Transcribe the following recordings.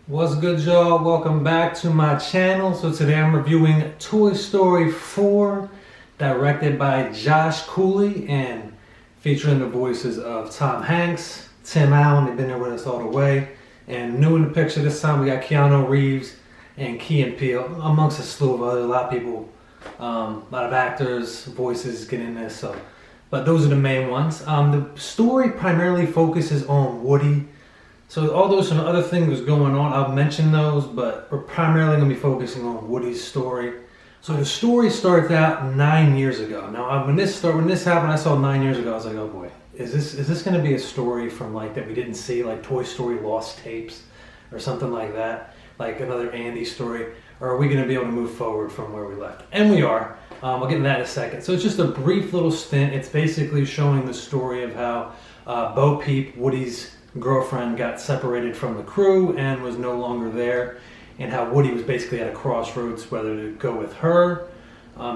What's good, y'all? Welcome back to my channel. So today I'm reviewing Toy Story 4, directed by Josh Cooley and featuring the voices of Tom Hanks, Tim Allen, they've been there with us all the way, and new in the picture this time we got Keanu Reeves and Peele, amongst a slew of others, a lot of people, a lot of actors, voices get in this, but those are the main ones. The story primarily focuses on Woody. So although some other things going on, I'll mention those, but we're primarily going to be focusing on Woody's story. So the story starts out 9 years ago. Now, when this happened, I saw 9 years ago. I was like, oh boy, is this going to be a story from like that we didn't see, like Toy Story Lost Tapes or something like that, like another Andy story, or are we going to be able to move forward from where we left? And we are. I'll get into that in a second. So it's just a brief little stint. It's basically showing the story of how Bo Peep, Woody's girlfriend, got separated from the crew and was no longer there, and how Woody was basically at a crossroads whether to go with her,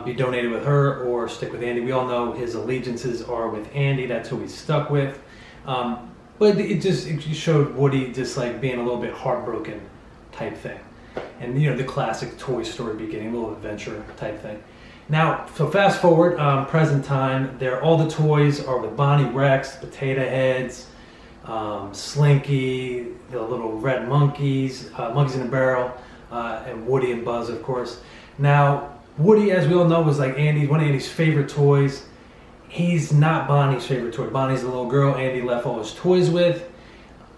be donated with her, or stick with Andy. We all know his allegiances are with Andy. That's who he's stuck with. But it showed Woody just like being a little bit heartbroken type thing, and you know, the classic Toy Story beginning, a little adventure type thing. Now, so fast forward, present time, all the toys are with Bonnie Rex, Potato Heads, Slinky, the little red monkeys, monkeys in a barrel, and Woody and Buzz, of course. Now, Woody, as we all know, was like one of Andy's favorite toys. He's not Bonnie's favorite toy. Bonnie's the little girl Andy left all his toys with.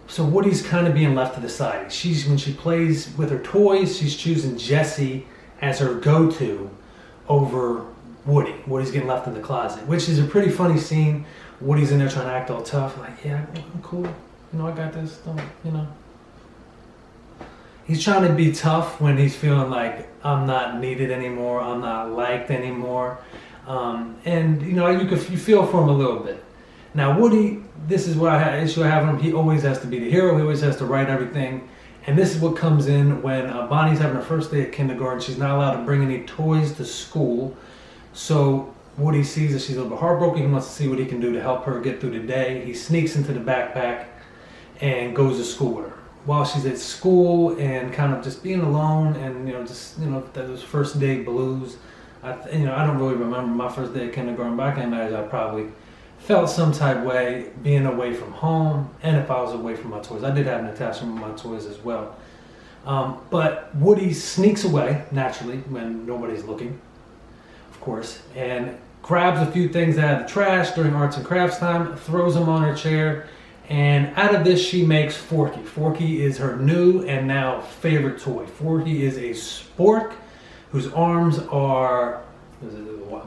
So Woody's kind of being left to the side. When she plays with her toys, she's choosing Jessie as her go-to over Woody. Woody's getting left in the closet, which is a pretty funny scene. Woody's in there trying to act all tough, like, yeah, I'm cool, you know, I got this, you know. He's trying to be tough when he's feeling like, I'm not needed anymore, I'm not liked anymore. And, you know, you feel for him a little bit. Now, Woody, this is what issue I have with him. He always has to be the hero, he always has to write everything. And this is what comes in when Bonnie's having her first day at kindergarten. She's not allowed to bring any toys to school. So Woody sees that she's a little bit heartbroken. He wants to see what he can do to help her get through the day. He sneaks into the backpack and goes to school with her. While she's at school and kind of just being alone and, you know, those first day blues. I don't really remember my first day at kindergarten, but I can imagine I probably felt some type way being away from home, and if I was away from my toys. I did have an attachment with my toys as well. But Woody sneaks away, naturally, when nobody's looking, of course, and grabs a few things out of the trash during arts and crafts time, throws them on her chair, and out of this she makes Forky. Forky is her new and now favorite toy. Forky is a spork whose arms are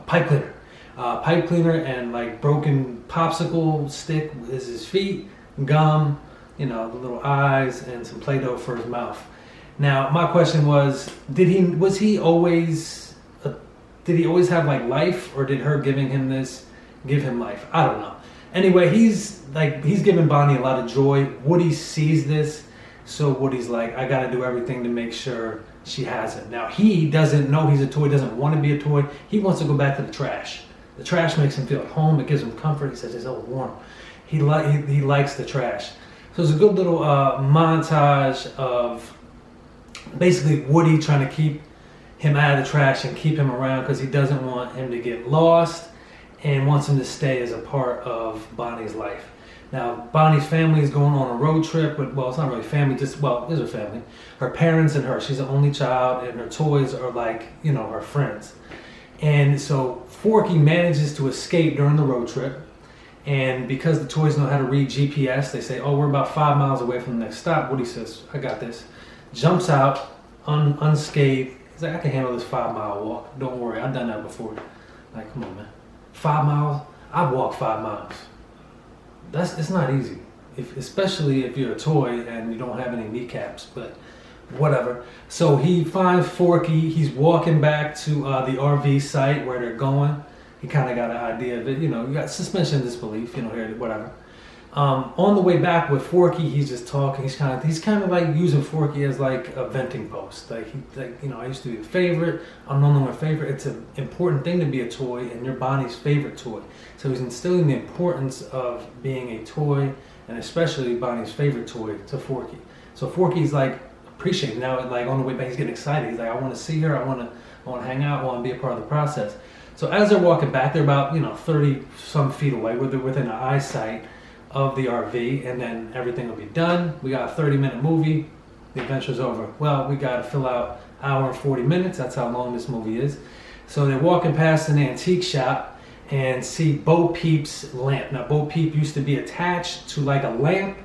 pipe cleaner. Pipe cleaner and like broken popsicle stick is his feet, gum, you know, the little eyes, and some Play-Doh for his mouth. Now, my question was, did he always have like life, or did her giving him this give him life? I don't know. Anyway, he's giving Bonnie a lot of joy. Woody sees this, so Woody's like, I gotta do everything to make sure she has it. Now, he doesn't know he's a toy, doesn't want to be a toy. He wants to go back to the trash. The trash makes him feel at home. It gives him comfort. He says it's all warm. He likes the trash. So it's a good little montage of basically Woody trying to keep him out of the trash and keep him around because he doesn't want him to get lost and wants him to stay as a part of Bonnie's life. Now, Bonnie's family is going on a road trip with, well, it's not really family, just, well, it is her family. Her parents and her. She's the only child, and her toys are like, you know, her friends. And so Forky manages to escape during the road trip, and because the toys know how to read GPS, they say, oh, we're about 5 miles away from the next stop. Woody says, I got this. Jumps out unscathed. He's like, I can handle this 5-mile walk. Don't worry, I've done that before. Like, come on, man. 5 miles? I've walked 5 miles. It's not easy, especially if you're a toy and you don't have any kneecaps, but whatever. So he finds Forky. He's walking back to the RV site where they're going. He kind of got an idea of it. You know, you got suspension of disbelief, you know, here, whatever. On the way back with Forky, he's just talking. He's kind of like using Forky as like a venting post. Like you know, I used to be a favorite. I'm no longer a favorite. It's an important thing to be a toy, and you're Bonnie's favorite toy. So he's instilling the importance of being a toy, and especially Bonnie's favorite toy, to Forky. So Forky's like appreciating. Now, like on the way back, he's getting excited. He's like, I want to see her. I want to hang out. I want to be a part of the process. So as they're walking back, they're about 30 some feet away. They're within the eyesight of the RV, and then everything will be done. We got a 30-minute movie. The adventure's over. Well, we got to fill out hour and 40 minutes. That's how long this movie is. So they're walking past an antique shop and see Bo Peep's lamp. Now, Bo Peep used to be attached to like a lamp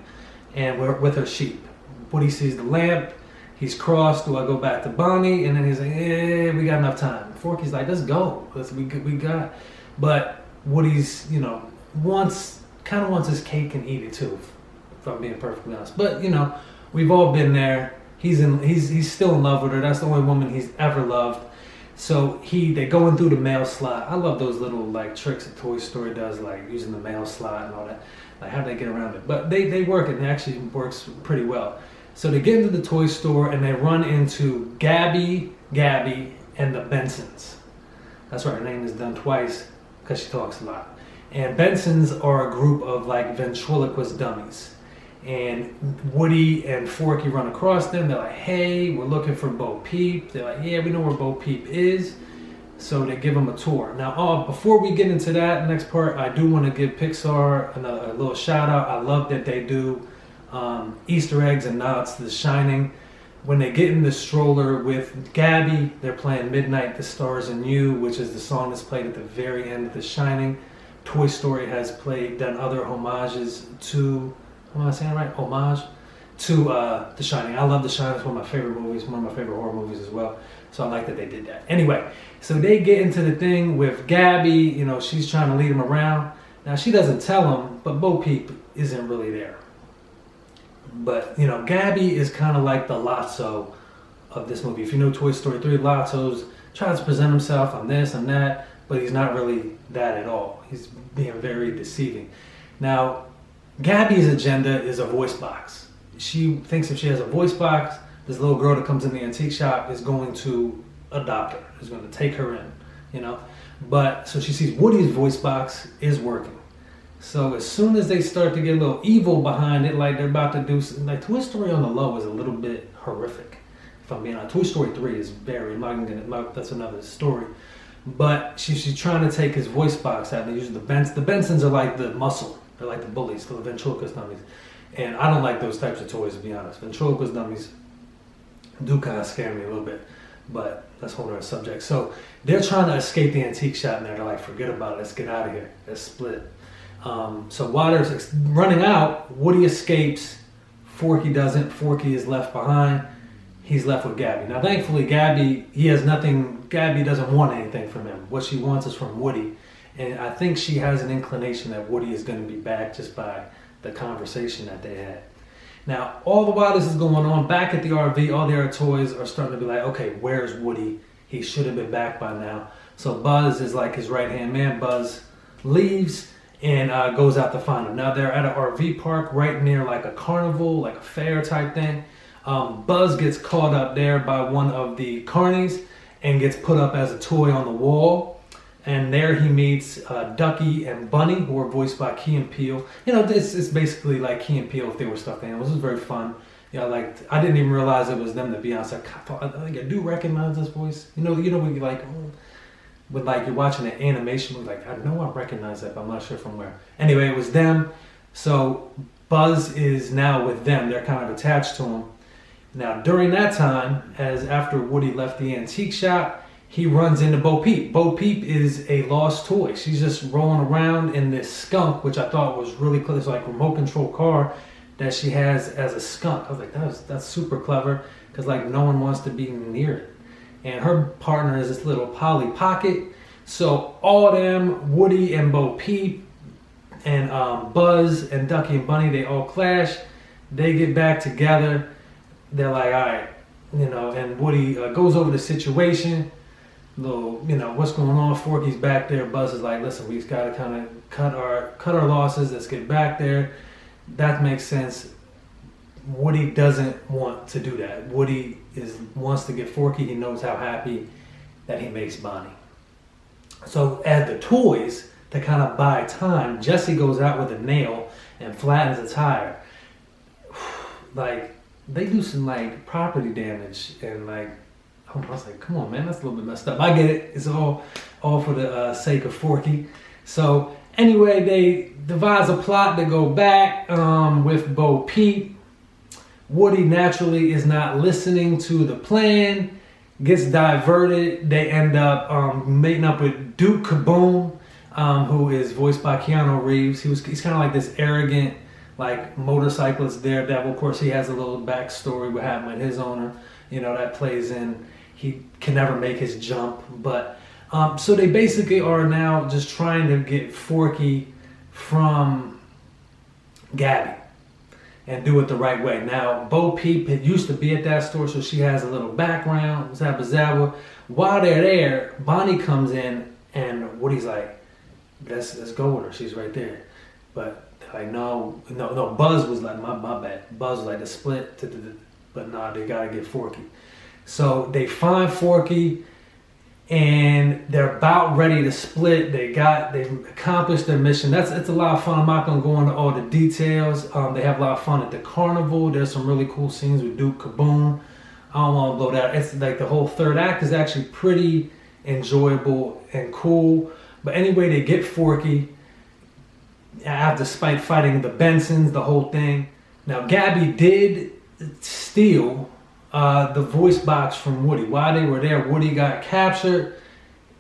and we're with her sheep. Woody sees the lamp. He's crossed. Do I go back to Bonnie? And then he's like, we got enough time. Forky's like, let's go. We got. But Woody's, wants his cake and eat it too, if I'm being perfectly honest. But, we've all been there. He's still in love with her. That's the only woman he's ever loved. So they're going through the mail slot. I love those little like tricks that Toy Story does, like using the mail slot and all that. Like how do they get around it? But they work it, and it actually works pretty well. So they get into the toy store and they run into Gabby, and the Bensons. That's right, her name is done twice because she talks a lot. And Bensons are a group of like ventriloquist dummies. And Woody and Forky run across them. They're like, hey, we're looking for Bo Peep. They're like, yeah, we know where Bo Peep is. So they give them a tour. Now, before we get into that next part, I do want to give Pixar a little shout out. I love that they do Easter eggs and nods to The Shining. When they get in the stroller with Gabby, they're playing Midnight, the Stars and You, which is the song that's played at the very end of The Shining. Toy Story has done other homages to, am I saying it right? Homage to The Shining. I love The Shining. It's one of my favorite movies, one of my favorite horror movies as well. So I like that they did that. Anyway, so they get into the thing with Gabby. She's trying to lead him around. Now, she doesn't tell him, but Bo Peep isn't really there. But, Gabby is kind of like the Lotso of this movie. If you know Toy Story 3, Lotso's tries to present himself on this and that, but he's not really that at all. He's being very deceiving. Now, Gabby's agenda is a voice box. She thinks if she has a voice box, this little girl that comes in the antique shop is going to adopt her, is going to take her in, But, so she sees Woody's voice box is working. So as soon as they start to get a little evil behind it, like they're about to do something, like Toy Story on the low is a little bit horrific. If I'm being honest, Toy Story 3 is very, that's another story. But she's trying to take his voice box out. They use the Bensons are like the muscle. They're like the bullies, the ventriloquist dummies. And I don't like those types of toys, to be honest. Ventriloquist dummies do kind of scare me a little bit. But that's a whole other subject. So they're trying to escape the antique shop, and they're like, forget about it. Let's get out of here. Let's split. So while they're running out, Woody escapes. Forky doesn't. Forky is left behind. He's left with Gabby. Now, thankfully, he has nothing. Gabby doesn't want anything from him. What she wants is from Woody. And I think she has an inclination that Woody is going to be back just by the conversation that they had. Now, all the while this is going on, back at the RV, all the other toys are starting to be like, okay, where's Woody? He should have been back by now. So Buzz is like his right-hand man. Buzz leaves and goes out to find him. Now, they're at an RV park right near like a carnival, like a fair type thing. Buzz gets caught up there by one of the carnies and gets put up as a toy on the wall. And there he meets Ducky and Bunny, who are voiced by Key and Peele. It's basically like Key and Peele if they were stuffed animals. It was very fun. I didn't even realize it was them, to be honest. I think I do recognize this voice. When you like, with like you're watching an animation movie, like I know I recognize that, but I'm not sure from where. Anyway, it was them. So Buzz is now with them. They're kind of attached to him. Now, during that time, after Woody left the antique shop, he runs into Bo Peep. Bo Peep is a lost toy. She's just rolling around in this skunk, which I thought was really cool. It's like a remote control car that she has as a skunk. I was like, that's super clever, because like no one wants to be near it. And her partner is this little Polly Pocket. So all of them, Woody and Bo Peep and Buzz and Ducky and Bunny, they all clash. They get back together. They're like, all right, and Woody goes over the situation. What's going on? Forky's back there. Buzz is like, listen, we just got to kind of cut our losses. Let's get back there. That makes sense. Woody doesn't want to do that. Woody wants to get Forky. He knows how happy that he makes Bonnie. So as the toys, to kind of buy time, Jesse goes out with a nail and flattens a tire. Like, they do some like property damage and like I was like, come on, man, that's a little bit messed up. I get it. It's all for the sake of Forky. So anyway, they devise a plot to go back with Bo Peep. Woody naturally is not listening to the plan, gets diverted. They end up mating up with Duke Kaboom, who is voiced by Keanu Reeves. He's kind of like this arrogant, like motorcyclist daredevil. Of course, he has a little backstory what happened with his owner. You know, that plays in. He can never make his jump, but so they basically are now just trying to get Forky from Gabby and do it the right way. Now, Bo Peep used to be at that store, so she has a little background, zabba zabba. While they're there, Bonnie comes in, and Woody's like, let's go with her. She's right there. But they're like, no. Buzz was like, my bad. Buzz was like, the split, but nah, they gotta get Forky. So they find Forky, and they're about ready to split. They've accomplished their mission. It's a lot of fun. I'm not gonna go into all the details. They have a lot of fun at the carnival. There's some really cool scenes with Duke Kaboom. I don't want to blow that. It's like the whole third act is actually pretty enjoyable and cool. But anyway, they get Forky despite fighting the Bensons, the whole thing. Now Gabby did steal the voice box from Woody. While they were there, Woody got captured.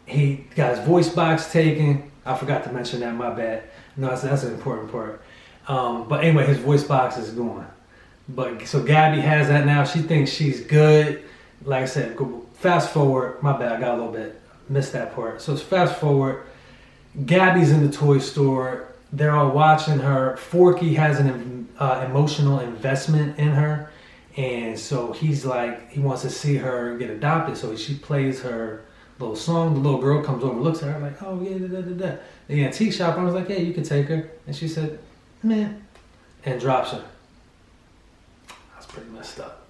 He got his voice box taken. I forgot to mention that, my bad. No, that's an important part. But anyway, his voice box is gone. But so Gabby has that now. She thinks she's good. Like I said, fast forward. My bad, I got a little bit, missed that part. So it's fast forward. Gabby's in the toy store. They're all watching her. Forky has an emotional investment in her. And so he's like, he wants to see her get adopted. So she plays her little song. The little girl comes over, looks at her like, oh yeah, da. The antique shop, I was like, hey, you can take her. And she said, man, and drops her. That's pretty messed up.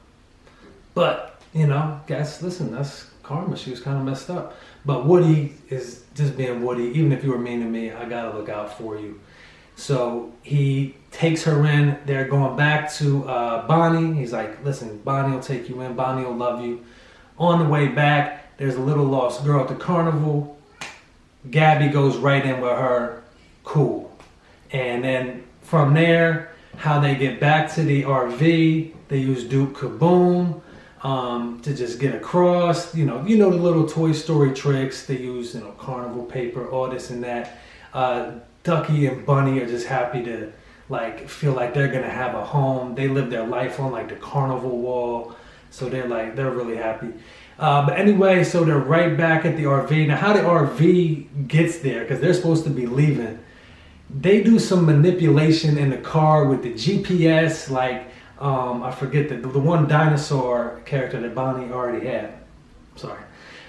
But, you know, guys, listen, that's karma. She was kind of messed up. But Woody is just being Woody. Even if you were mean to me, I gotta look out for you. So he takes her in. They're going back to Bonnie. He's like, listen, Bonnie will take you in. Bonnie will love you. On the way back, there's a little lost girl at the carnival. Gabby goes right in with her. Cool. And then from there, how they get back to the RV, they use Duke Kaboom to just get across. You know the little Toy Story tricks. They use, carnival paper, all this and that. Ducky and Bunny are just happy to feel like they're gonna have a home. They live their life on the carnival wall, so they're really happy. But anyway, so they're right back at the RV. Now, how the RV gets there, because they're supposed to be leaving, they do some manipulation in the car with the GPS. I forget the one dinosaur character that Bonnie already had. Sorry.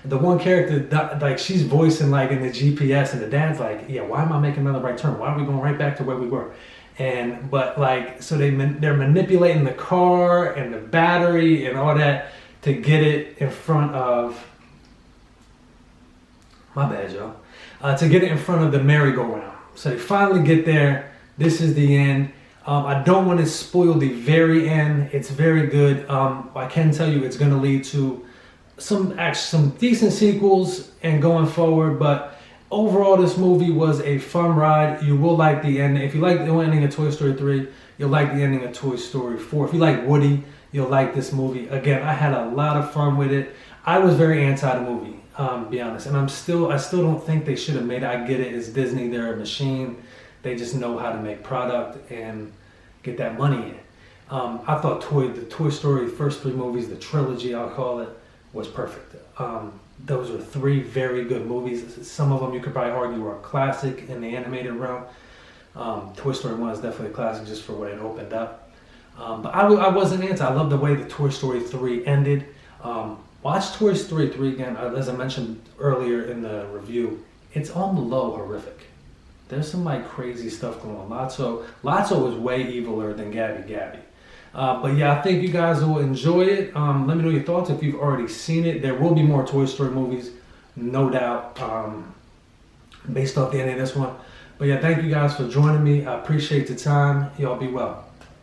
The one character, she's voicing in the GPS, and the dad's like, yeah, why am I making another right turn? Why are we going right back to where we were? So they're manipulating the car and the battery and all that to get it in front of, my bad, y'all, to get it in front of the merry-go-round. So they finally get there. This is the end. I don't want to spoil the very end. It's very good. I can tell you it's going to lead to some decent sequels and going forward, but overall this movie was a fun ride. You will like the ending. If you like the ending of Toy Story 3, you'll like the ending of Toy Story 4. If you like Woody, you'll like this movie. Again, I had a lot of fun with it. I was very anti the movie, to be honest, and I still don't think they should have made it. I get it, it's Disney, they're a machine. They just know how to make product and get that money in. I thought the Toy Story first 3 movies, the trilogy I'll call it, was perfect. Those were 3 very good movies. Some of them you could probably argue are a classic in the animated realm. Toy Story 1 is definitely a classic just for what it opened up. But I wasn't anti. I love the way the Toy Story 3 ended. Watch Toy Story 3 again. As I mentioned earlier in the review, it's on the low horrific. There's some crazy stuff going on. Lotso is way eviler than Gabby. But yeah, I think you guys will enjoy it. Let me know your thoughts if you've already seen it. There will be more Toy Story movies, no doubt, based off the end of this one. But yeah, thank you guys for joining me. I appreciate the time. Y'all be well.